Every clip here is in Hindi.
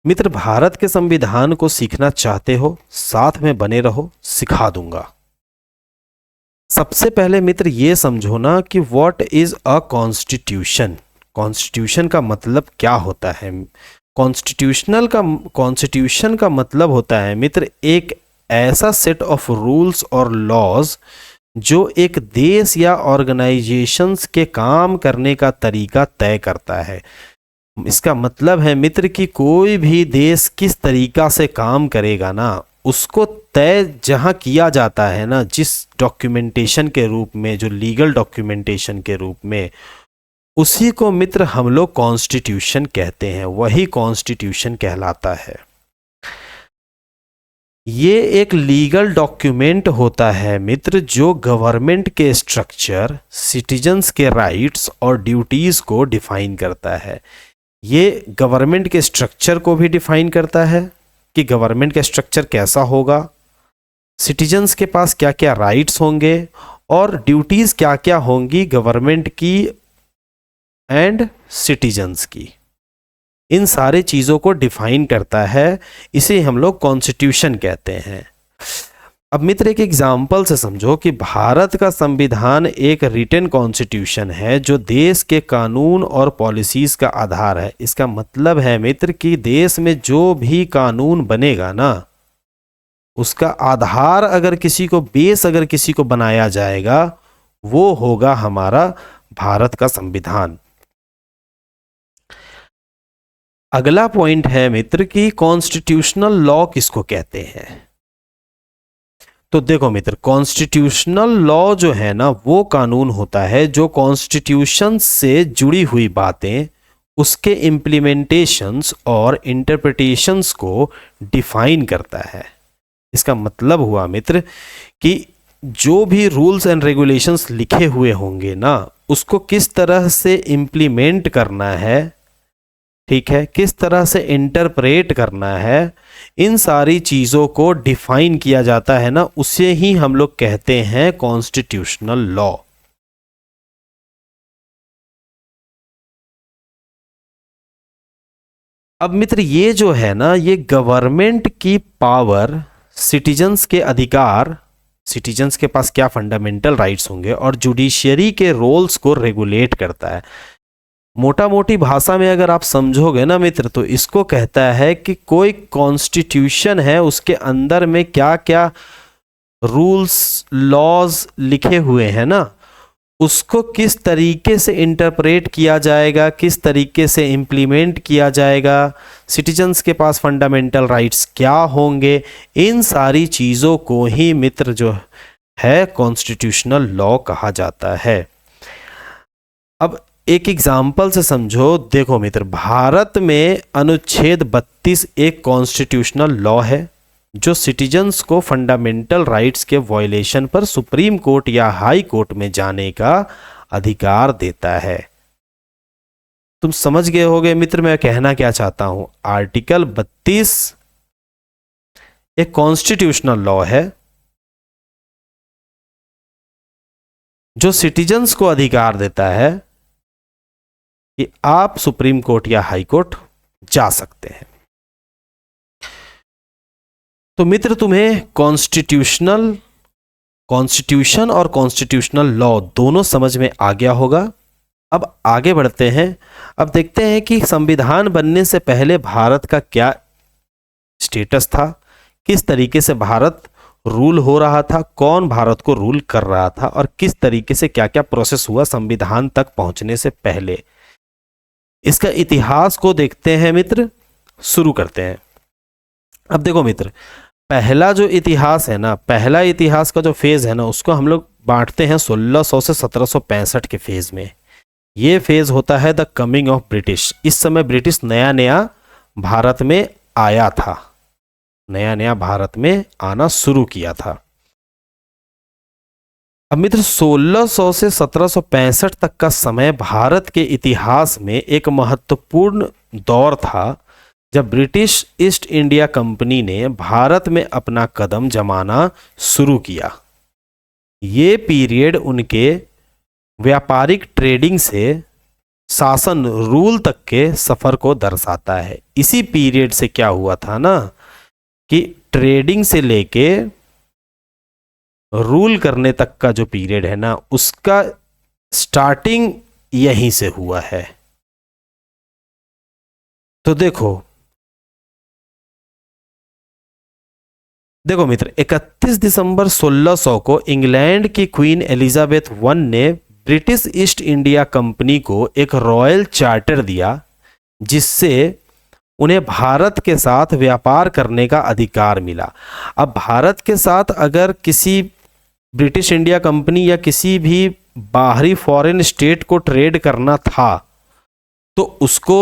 मित्र, भारत के संविधान को सीखना चाहते हो? साथ में बने रहो, सिखा दूंगा। सबसे पहले मित्र ये समझो ना कि what is a constitution. Constitution का मतलब क्या होता है? कॉन्स्टिट्यूशन का मतलब होता है मित्र एक ऐसा सेट ऑफ रूल्स और लॉज जो एक देश या ऑर्गेनाइजेशंस के काम करने का तरीका तय करता है। इसका मतलब है मित्र कि कोई भी देश किस तरीका से काम करेगा ना, उसको तय जहाँ किया जाता है ना, जिस डॉक्यूमेंटेशन के रूप में, जो लीगल डॉक्यूमेंटेशन के रूप में, उसी को मित्र हम लोग कॉन्स्टिट्यूशन कहते हैं। वही कॉन्स्टिट्यूशन कहलाता है। ये एक लीगल डॉक्यूमेंट होता है मित्र जो गवर्नमेंट के स्ट्रक्चर, सिटीजन्स के राइट्स और ड्यूटीज को डिफाइन करता है। ये गवर्नमेंट के स्ट्रक्चर को भी डिफाइन करता है कि गवर्नमेंट का स्ट्रक्चर कैसा होगा, सिटीजन्स के पास क्या क्या राइट्स होंगे और ड्यूटीज क्या क्या होंगी गवर्नमेंट की एंड सिटीजन्स की। इन सारे चीज़ों को डिफाइन करता है। इसे हम लोग कॉन्स्टिट्यूशन कहते हैं। अब मित्र एक एग्जाम्पल से समझो कि भारत का संविधान एक रिटन कॉन्स्टिट्यूशन है जो देश के कानून और पॉलिसीज़ का आधार है। इसका मतलब है मित्र कि देश में जो भी कानून बनेगा ना, उसका आधार अगर किसी को, बेस अगर किसी को बनाया जाएगा, वो होगा हमारा भारत का संविधान। अगला पॉइंट है मित्र कि कॉन्स्टिट्यूशनल लॉ किसको कहते हैं। तो देखो मित्र, कॉन्स्टिट्यूशनल लॉ जो है ना, वो कानून होता है जो कॉन्स्टिट्यूशन से जुड़ी हुई बातें, उसके इम्प्लीमेंटेशंस और इंटरप्रिटेशंस को डिफाइन करता है। इसका मतलब हुआ मित्र कि जो भी रूल्स एंड रेगुलेशंस लिखे हुए होंगे ना, उसको किस तरह से इम्प्लीमेंट करना है, ठीक है, किस तरह से इंटरप्रेट करना है, इन सारी चीज़ों को डिफाइन किया जाता है ना, उसे ही हम लोग कहते हैं कॉन्स्टिट्यूशनल लॉ। अब मित्र ये जो है ना, ये गवर्नमेंट की पावर, सिटीजन्स के अधिकार, सिटीजन्स के पास क्या फंडामेंटल राइट्स होंगे, और जुडिशियरी के रोल्स को रेगुलेट करता है। मोटा मोटी भाषा में अगर आप समझोगे ना मित्र, तो इसको कहता है कि कोई कॉन्स्टिट्यूशन है, उसके अंदर में क्या क्या रूल्स लॉज लिखे हुए हैं ना, उसको किस तरीके से इंटरप्रेट किया जाएगा, किस तरीके से इम्प्लीमेंट किया जाएगा, सिटीजन्स के पास फंडामेंटल राइट्स क्या होंगे, इन सारी चीज़ों को ही मित्र जो है कॉन्स्टिट्यूशनल लॉ कहा जाता है। अब एक एग्जाम्पल से समझो। देखो मित्र, भारत में अनुच्छेद 32 एक कॉन्स्टिट्यूशनल लॉ है जो सिटीजन्स को फंडामेंटल राइट्स के वायलेशन पर सुप्रीम कोर्ट या हाई कोर्ट में जाने का अधिकार देता है। तुम समझ गए होगे मित्र मैं कहना क्या चाहता हूं। आर्टिकल 32 एक कॉन्स्टिट्यूशनल लॉ है जो सिटीजन्स को अधिकार देता है कि आप सुप्रीम कोर्ट या हाई कोर्ट जा सकते हैं। तो मित्र तुम्हें कॉन्स्टिट्यूशन और कॉन्स्टिट्यूशनल लॉ दोनों समझ में आ गया होगा। अब आगे बढ़ते हैं। अब देखते हैं कि संविधान बनने से पहले भारत का क्या स्टेटस था, किस तरीके से भारत रूल हो रहा था, कौन भारत को रूल कर रहा था, और किस तरीके से क्या क्या प्रोसेस हुआ संविधान तक पहुंचने से पहले। इसका इतिहास को देखते हैं मित्र, शुरू करते हैं। अब देखो मित्र, पहला जो इतिहास है ना, पहला इतिहास का जो फेज है ना, उसको हम लोग बांटते हैं 1600 से 1765 के फेज में। ये फेज होता है द कमिंग ऑफ ब्रिटिश। इस समय ब्रिटिश नया नया भारत में आया था, नया नया भारत में आना शुरू किया था। अब मित्र 1600 से 1765 तक का समय भारत के इतिहास में एक महत्वपूर्ण दौर था जब ब्रिटिश ईस्ट इंडिया कंपनी ने भारत में अपना कदम जमाना शुरू किया। ये पीरियड उनके व्यापारिक ट्रेडिंग से शासन रूल तक के सफर को दर्शाता है। इसी पीरियड से क्या हुआ था ना कि ट्रेडिंग से लेके रूल करने तक का जो पीरियड है ना, उसका स्टार्टिंग यहीं से हुआ है। तो देखो मित्र, 31 दिसंबर 1600 को इंग्लैंड की क्वीन एलिजाबेथ वन ने ब्रिटिश ईस्ट इंडिया कंपनी को एक रॉयल चार्टर दिया, जिससे उन्हें भारत के साथ व्यापार करने का अधिकार मिला। अब भारत के साथ अगर किसी ब्रिटिश इंडिया कंपनी या किसी भी बाहरी फॉरेन स्टेट को ट्रेड करना था तो उसको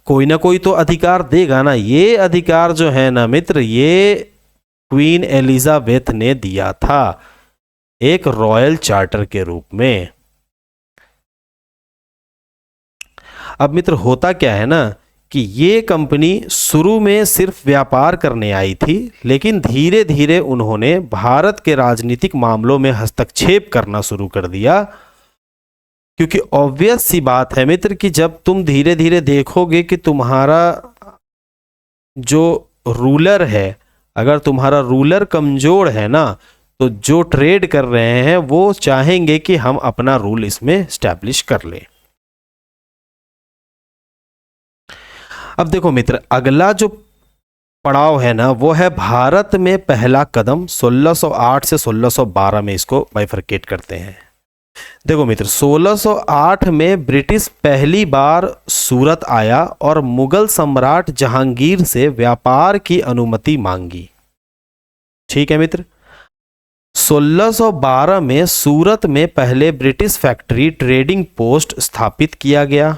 कोई ना कोई तो अधिकार देगा ना। ये अधिकार जो है ना मित्र, ये क्वीन एलिजाबेथ ने दिया था एक रॉयल चार्टर के रूप में। अब मित्र होता क्या है ना कि ये कंपनी शुरू में सिर्फ व्यापार करने आई थी, लेकिन धीरे धीरे उन्होंने भारत के राजनीतिक मामलों में हस्तक्षेप करना शुरू कर दिया। क्योंकि ऑब्वियस सी बात है मित्र कि जब तुम धीरे धीरे देखोगे कि तुम्हारा जो रूलर है, अगर तुम्हारा रूलर कमजोर है ना, तो जो ट्रेड कर रहे हैं वो चाहेंगे कि हम अपना रूल इसमें स्टैब्लिश कर लें। अब देखो मित्र, अगला जो पड़ाव है ना वो है भारत में पहला कदम। 1608 से 1612 में इसको बाइफरकेट करते हैं। देखो मित्र, 1608 में ब्रिटिश पहली बार सूरत आया और मुगल सम्राट जहांगीर से व्यापार की अनुमति मांगी। ठीक है मित्र। 1612 में सूरत में पहले ब्रिटिश फैक्ट्री ट्रेडिंग पोस्ट स्थापित किया गया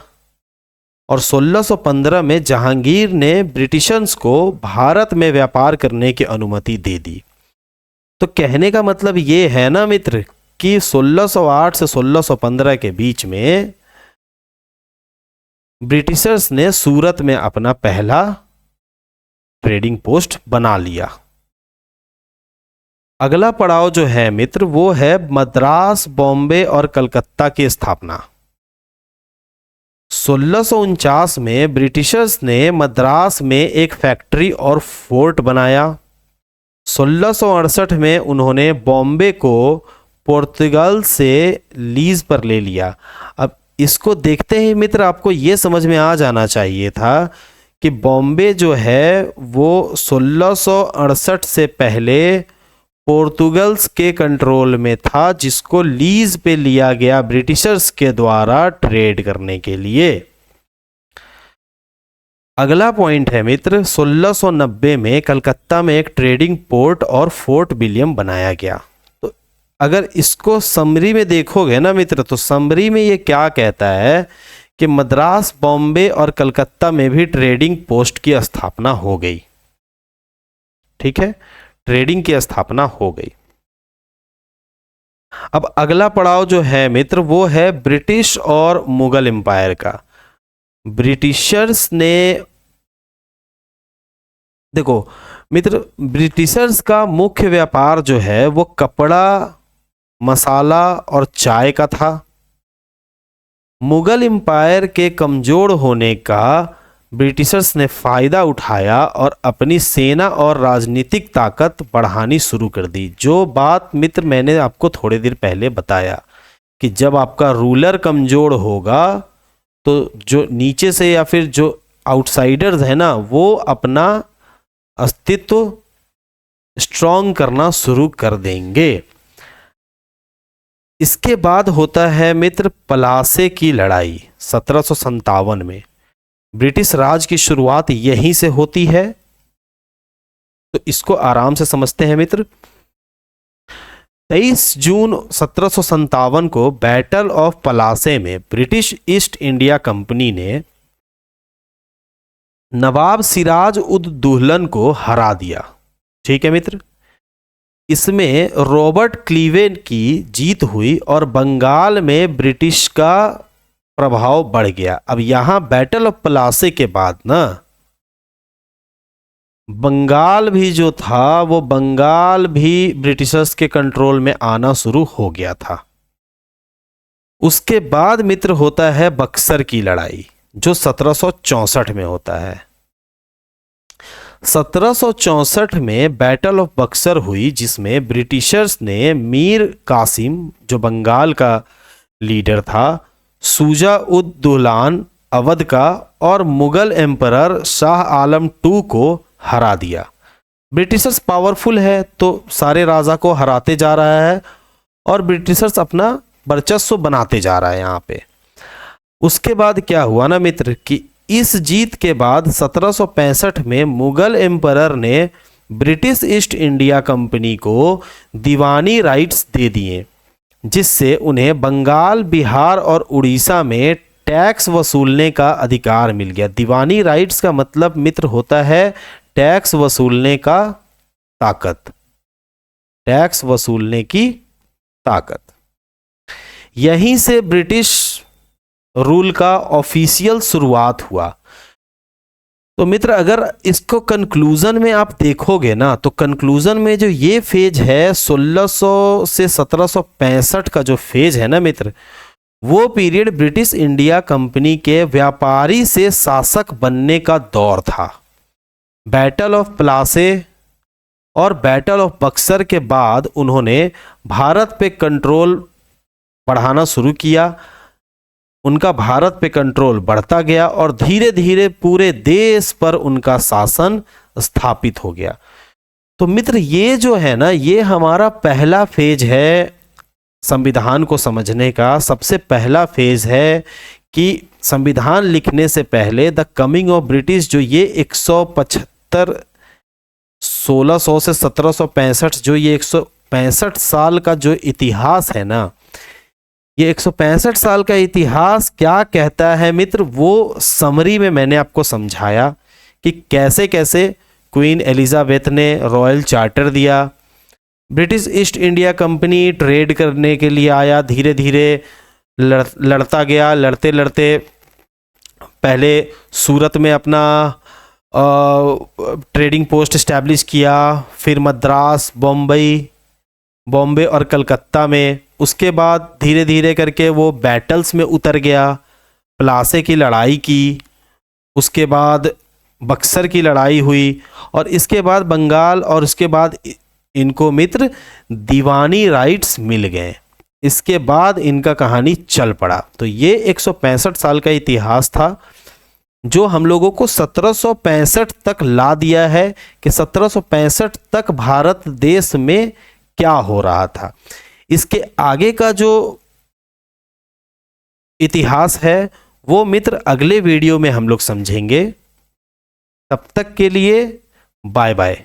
और 1615 में जहांगीर ने ब्रिटिशर्स को भारत में व्यापार करने की अनुमति दे दी। तो कहने का मतलब ये है ना मित्र कि 1608 से 1615 के बीच में ब्रिटिशर्स ने सूरत में अपना पहला ट्रेडिंग पोस्ट बना लिया। अगला पड़ाव जो है मित्र वो है मद्रास, बॉम्बे और कलकत्ता की स्थापना। 1649 में ब्रिटिशर्स ने मद्रास में एक फैक्ट्री और फोर्ट बनाया। 1668 में उन्होंने बॉम्बे को पुर्तगाल से लीज पर ले लिया। अब इसको देखते ही मित्र आपको ये समझ में आ जाना चाहिए था कि बॉम्बे जो है वो 1668 से पहले पोर्तुगल्स के कंट्रोल में था, जिसको लीज पे लिया गया ब्रिटिशर्स के द्वारा ट्रेड करने के लिए। अगला पॉइंट है मित्र, 1690 में कलकत्ता में एक ट्रेडिंग पोर्ट और फोर्ट विलियम बनाया गया। तो अगर इसको समरी में देखोगे ना मित्र, तो समरी में ये क्या कहता है कि मद्रास, बॉम्बे और कलकत्ता में भी ट्रेडिंग पोस्ट की स्थापना हो गई। ठीक है, ट्रेडिंग की स्थापना हो गई। अब अगला पड़ाव जो है मित्र वो है ब्रिटिश और मुगल एम्पायर का। ब्रिटिशर्स ने, देखो मित्र, ब्रिटिशर्स का मुख्य व्यापार जो है वो कपड़ा, मसाला और चाय का था। मुगल एम्पायर के कमजोर होने का ब्रिटिशर्स ने फायदा उठाया और अपनी सेना और राजनीतिक ताकत बढ़ानी शुरू कर दी। जो बात मित्र मैंने आपको थोड़ी देर पहले बताया कि जब आपका रूलर कमजोर होगा तो जो नीचे से या फिर जो आउटसाइडर्स है ना वो अपना अस्तित्व स्ट्रॉन्ग करना शुरू कर देंगे। इसके बाद होता है मित्र पलासे की लड़ाई 1757 में। ब्रिटिश राज की शुरुआत यहीं से होती है, तो इसको आराम से समझते हैं मित्र। 23 जून 1757 को बैटल ऑफ पलासे में ब्रिटिश ईस्ट इंडिया कंपनी ने नवाब सिराज उद दुहलन को हरा दिया। ठीक है मित्र, इसमें रॉबर्ट क्लीवेन की जीत हुई और बंगाल में ब्रिटिश का प्रभाव बढ़ गया। अब यहां बैटल ऑफ पलासे के बाद ना बंगाल भी जो था वो बंगाल भी ब्रिटिशर्स के कंट्रोल में आना शुरू हो गया था। उसके बाद मित्र होता है बक्सर की लड़ाई, जो 1764 में होता है। 1764 में बैटल ऑफ बक्सर हुई, जिसमें ब्रिटिशर्स ने मीर कासिम, जो बंगाल का लीडर था, शुजा उद दौलान अवध का, और मुगल एम्परर शाह आलम II को हरा दिया। ब्रिटिशर्स पावरफुल है तो सारे राजा को हराते जा रहा है और ब्रिटिशर्स अपना वर्चस्व बनाते जा रहा है यहाँ पे। उसके बाद क्या हुआ ना मित्र कि इस जीत के बाद 1765 में मुगल एम्परर ने ब्रिटिश ईस्ट इंडिया कंपनी को दीवानी राइट्स दे दिए, जिससे उन्हें बंगाल, बिहार और उड़ीसा में टैक्स वसूलने का अधिकार मिल गया। दीवानी राइट्स का मतलब मित्र होता है टैक्स वसूलने का ताकत, टैक्स वसूलने की ताकत। यहीं से ब्रिटिश रूल का ऑफिशियल शुरुआत हुआ। तो मित्र अगर इसको कंक्लूजन में आप देखोगे ना, तो कंक्लूजन में जो ये फेज है 1600 से 1765 का जो फेज है ना मित्र, वो पीरियड ब्रिटिश इंडिया कंपनी के व्यापारी से शासक बनने का दौर था। बैटल ऑफ प्लासे और बैटल ऑफ बक्सर के बाद उन्होंने भारत पे कंट्रोल बढ़ाना शुरू किया। उनका भारत पे कंट्रोल बढ़ता गया और धीरे धीरे पूरे देश पर उनका शासन स्थापित हो गया। तो मित्र ये जो है ना, ये हमारा पहला फेज है संविधान को समझने का। सबसे पहला फेज है कि संविधान लिखने से पहले द कमिंग ऑफ ब्रिटिश, जो ये 175 1600 से 1765, जो ये 165 साल का जो इतिहास है ना, ये 165 साल का इतिहास क्या कहता है मित्र, वो समरी में मैंने आपको समझाया कि कैसे कैसे क्वीन एलिजाबेथ ने रॉयल चार्टर दिया, British east India company trade करने के लिए आया, धीरे धीरे लड़ता गया, लड़ते लड़ते पहले सूरत में अपना ट्रेडिंग पोस्ट इस्टेब्लिश किया, फिर मद्रास, बॉम्बे और कलकत्ता में। उसके बाद धीरे धीरे करके वो बैटल्स में उतर गया, प्लासे की लड़ाई की, उसके बाद बक्सर की लड़ाई हुई, और इसके बाद बंगाल, और उसके बाद इनको मित्र दीवानी राइट्स मिल गए। इसके बाद इनका कहानी चल पड़ा। तो ये 165 साल का इतिहास था जो हम लोगों को 1765 तक ला दिया है कि 1765 तक भारत देश में क्या हो रहा था। इसके आगे का जो इतिहास है वो मित्र अगले वीडियो में हम लोग समझेंगे। तब तक के लिए बाय बाय।